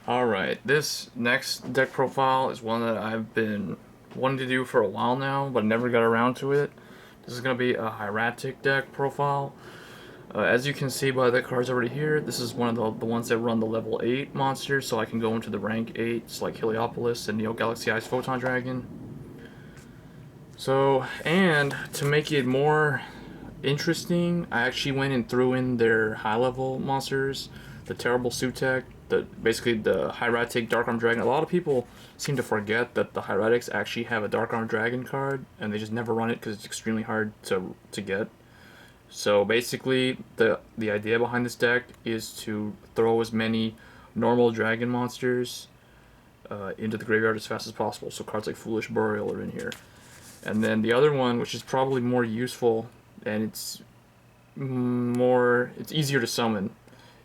Alright, this next deck profile is one that I've been wanting to do for a while now, but never got around to it. This is going to be a Hieratic deck profile. As you can see by the cards already here, this is one of the ones that run the level 8 monsters, so I can go into the rank 8s like Heliopolis and Neo Galaxy Eyes Photon Dragon. So, and to make it more interesting, I actually went and threw in their high level monsters, the terrible Sutekh, basically the Hieratic Dark Arm Dragon. A lot of people seem to forget that the Hieratics actually have a Dark Arm Dragon card, and they just never run it because it's extremely hard to get. So basically, the idea behind this deck is to throw as many normal dragon monsters into the graveyard as fast as possible. So cards like Foolish Burial are in here. And then the other one, which is probably more useful and it's easier to summon,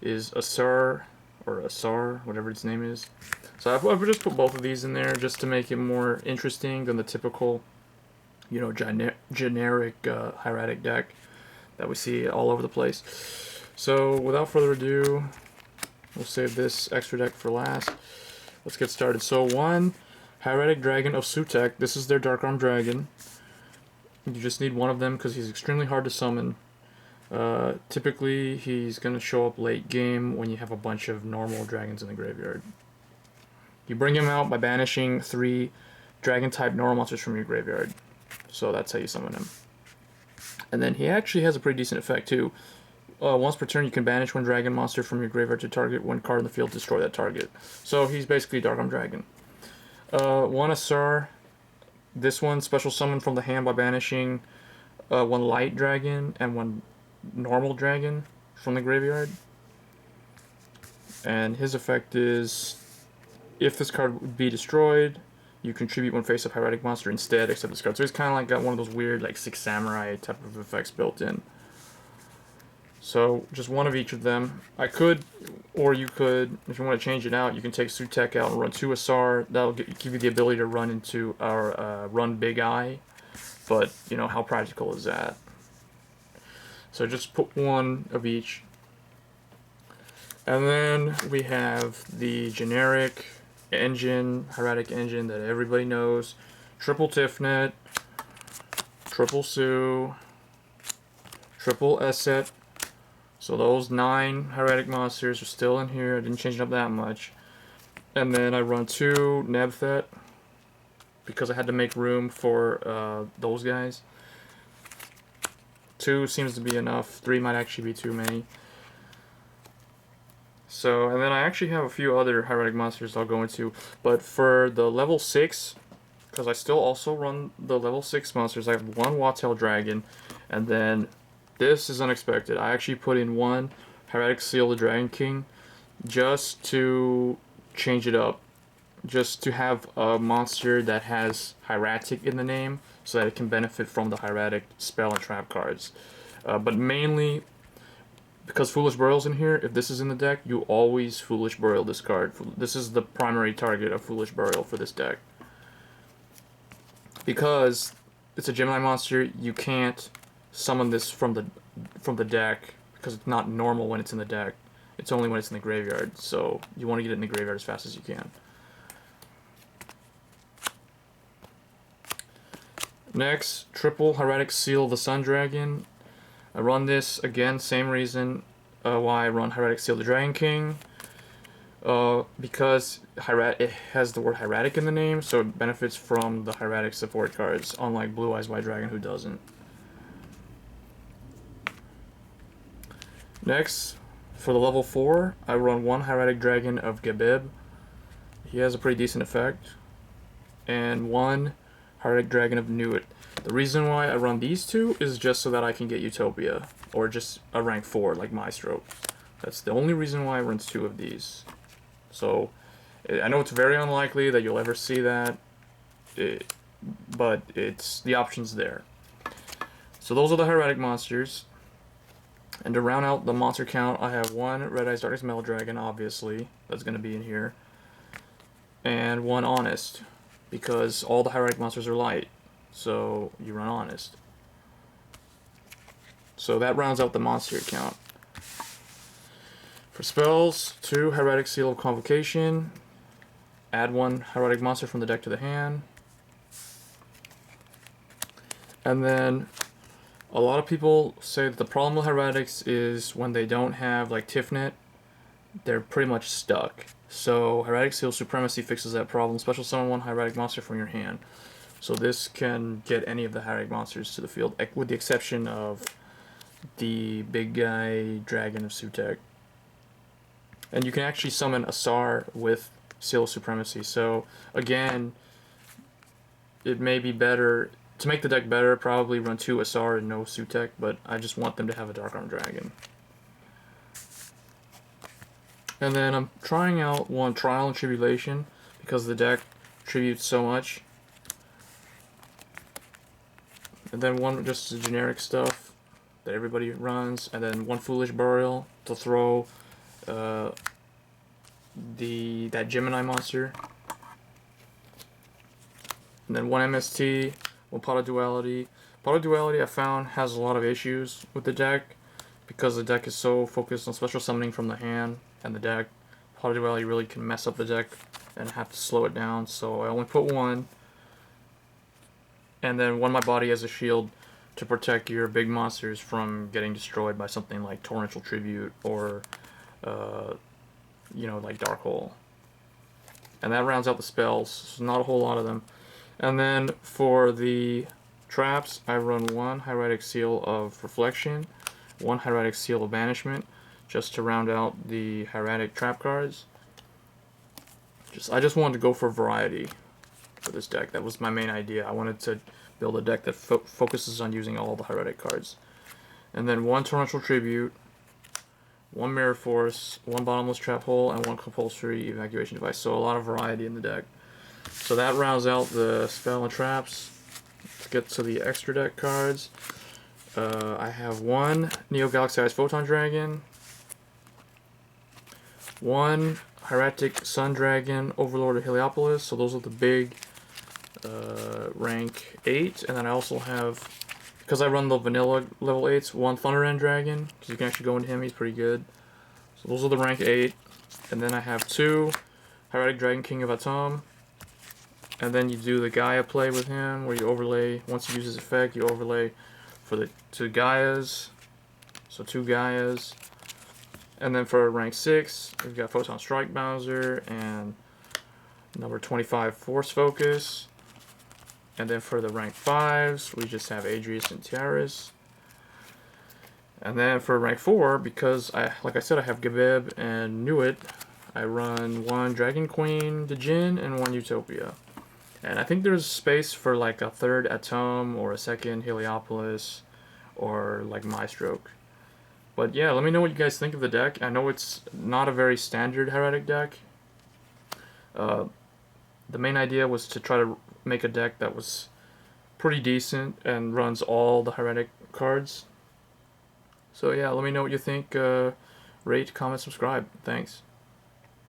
is Asar, or Asar, whatever its name is. So I've just put both of these in there just to make it more interesting than the typical, generic hieratic deck that we see all over the place. So without further ado, we'll save this extra deck for last. Let's get started. So one, Hieratic Dragon of Sutekh. This is their Dark Arm Dragon. You just need one of them because he's extremely hard to summon. Typically, he's going to show up late game when you have a bunch of normal dragons in the graveyard. You bring him out by banishing 3 dragon-type normal monsters from your graveyard. So that's how you summon him. And then he actually has a pretty decent effect too. Once per turn, you can banish 1 dragon monster from your graveyard to target 1 card in the field to destroy that target. So he's basically Dark Arm Dragon. 1 Asar. This one, special summon from the hand by banishing 1 light dragon and 1 normal dragon from the graveyard. And his effect is, if this card would be destroyed, you contribute 1 face-up hieratic monster instead, except this card. So he's kind of like got one of those weird, like, 6 samurai type of effects built in. So just 1 of each of them. I could, or you could, if you want to change it out, you can take Sutekh out and run 2 Asar. That'll give you the ability to run into our run Big Eye. But, how practical is that? So just put 1 of each. And then we have the generic engine, hieratic engine that everybody knows. Triple Tefnuit, triple Su, triple Eset. So those 9 hieratic monsters are still in here. I didn't change it up that much. And then I run 2 Nebthet because I had to make room for those guys. 2 seems to be enough. 3 might actually be too many. So, and then I actually have a few other hieratic monsters I'll go into. But for the level 6, because I still also run the level 6 monsters, I have 1 Wattel Dragon, and then this is unexpected. I actually put in 1 Hieratic Seal the Dragon King just to change it up. Just to have a monster that has hieratic in the name so that it can benefit from the hieratic spell and trap cards. But mainly, because Foolish Burial's in here, if this is in the deck, you always Foolish Burial this card. This is the primary target of Foolish Burial for this deck. Because it's a Gemini monster, you can't summon this from the deck because it's not normal when it's in the deck. It's only when it's in the graveyard, so you want to get it in the graveyard as fast as you can. Next, triple Hieratic Seal the Sun Dragon. I run this, again, same reason why I run Hieratic Seal the Dragon King. Because it has the word hieratic in the name, so it benefits from the hieratic support cards, unlike Blue Eyes White Dragon, who doesn't. Next, for the level 4, I run 1 Hieratic Dragon of Gebeb. He has a pretty decent effect. And 1 Hieratic Dragon of Nuit. The reason why I run these 2 is just so that I can get Utopia, or just a rank 4 like Maestro. That's the only reason why I run 2 of these. So, I know it's very unlikely that you'll ever see that, but the option's there. So those are the hieratic monsters. And to round out the monster count, I have 1 Red Eyes Darkness Metal Dragon, obviously, that's going to be in here. And 1 Honest, because all the hieratic monsters are light. So you run Honest. So that rounds out the monster count. For spells, 2 Hieratic Seal of Convocation. Add 1 Hieratic monster from the deck to the hand. And then a lot of people say that the problem with Hieratics is when they don't have like Tefnuit, they're pretty much stuck. So Hieratic Seal Supremacy fixes that problem. Special summon 1 Hieratic monster from your hand. So this can get any of the Hieratic monsters to the field, with the exception of the big guy Dragon of Sutekh. And you can actually summon Asar with Seal of Supremacy. So again, it may be better to make the deck better. Probably run 2 Asar and no Sutekh, but I just want them to have a Dark Arm Dragon. And then I'm trying out 1 Trial and Tribulation because the deck tributes so much. And then 1 just the generic stuff that everybody runs, and then 1 Foolish Burial to throw that Gemini monster. And then 1 MST, 1 Pot of Duality. Pot of Duality I found has a lot of issues with the deck because the deck is so focused on special summoning from the hand and the deck. Pot of Duality really can mess up the deck and have to slow it down, so I only put 1. And then 1 my body as a shield to protect your big monsters from getting destroyed by something like Torrential Tribute or, like Dark Hole. And that rounds out the spells, so not a whole lot of them. And then for the traps, I run 1 Hieratic Seal of Reflection, 1 Hieratic Seal of Banishment, just to round out the Hieratic trap cards. I just wanted to go for variety for this deck. That was my main idea. I wanted to build a deck that focuses on using all the Hieratic cards. And then 1 Torrential Tribute, 1 Mirror Force, 1 Bottomless Trap Hole, and 1 Compulsory Evacuation Device. So a lot of variety in the deck. So that rounds out the spell and traps. Let's get to the extra deck cards. I have 1 Neo Galaxy Photon Dragon, 1 Hieratic Sun Dragon, Overlord of Heliopolis. So those are the big rank 8. And then I also have, because I run the vanilla level 8s, 1 Thunder End Dragon, because you can actually go into him, he's pretty good. So those are the rank 8. And then I have 2 Hieratic Dragon King of Atom. And then you do the Gaia play with him, where you overlay, once you use his effect, you overlay for the 2 Gaias. So 2 Gaias. And then for rank 6, we've got Photon Strike Bowser and number 25 Force Focus. And then for the rank 5s, we just have Adrius and Tiaris. And then for rank 4, because like I said, I have Gebeb and Nuit, I run 1 Dragon Queen Djinn and 1 Utopia. And I think there's space for like a 3rd Atom or a 2nd Heliopolis or like Maestroke. But yeah, let me know what you guys think of the deck. I know it's not a very standard Hieratic deck. The main idea was to try to make a deck that was pretty decent and runs all the Hieratic cards. So yeah, let me know what you think. Rate, comment, subscribe. Thanks.